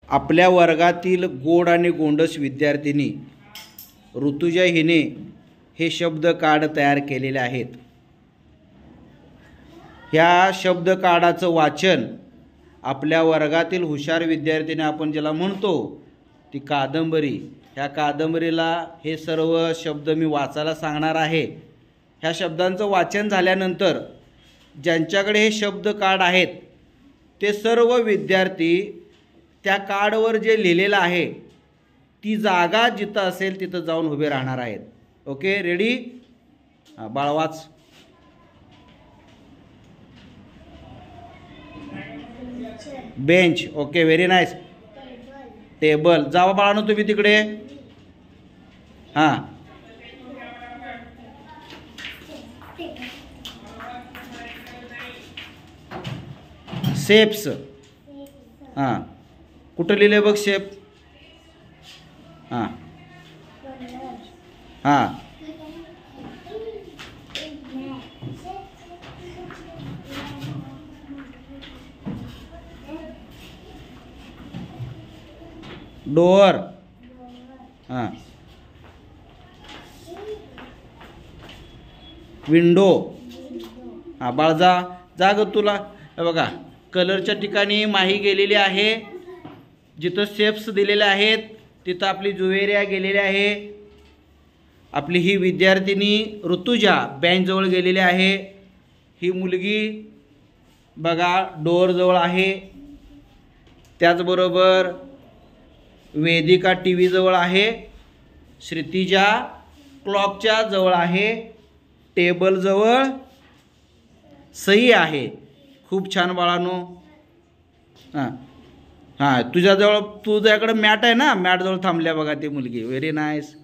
आपल्या वर्गातील गोड आणि गोंडस विद्यार्थिनी ऋतुजा हिने हे शब्द कार्ड तयार केलेले आहेत। ह्या शब्द कार्डाचं वाचन आपल्या वर्गातील हुशार विद्यार्थिनी आपण ज्याला म्हणतो ती कादंबरी, ह्या कादंबरीला हे सर्व शब्द मी वाचायला सांगणार आहे। ह्या शब्दांचं वाचन झाल्यानंतर ज्यांच्याकडे हे शब्द कार्ड आहेत ते सर्व विद्यार्थी त्या कार्डवर जे लिहिलेलं आहे ती जागा जिथं असेल तिथं जाऊन उभे राहणार आहेत। Okay, ready? बाळ वाच। Bench, okay, very nice. Table, जावा बाळांनो तुम्ही तिकडे। हां, शेप्स, हां, कुठं लिहिले बघ शेप? हां हां, डोअर, हां, विंडो, हां बाळ जा ग तुला। हे बघा कलरच्या ठिकाणी माही गेलेली आहे, जिथं शेप्स दिलेले आहेत तिथं आपली जुवेरिया गेलेली आहे। आपली ही विद्यार्थिनी ऋतुजा बेंचजवळ गेलेली आहे। ही मुलगी बघा डोअरजवळ आहे। त्याचबरोबर वेदिका टी व्ही जवळ आहे। श्रीतिजा क्लॉकच्या जवळ आहे। टेबल जवळ सही आहे। खूप छान बाळांनो। हां हां, तुझ्याकडे मॅट आहे ना, मॅट जवळ थांबल्या बघा ती मुलगी, व्हेरी नाईस।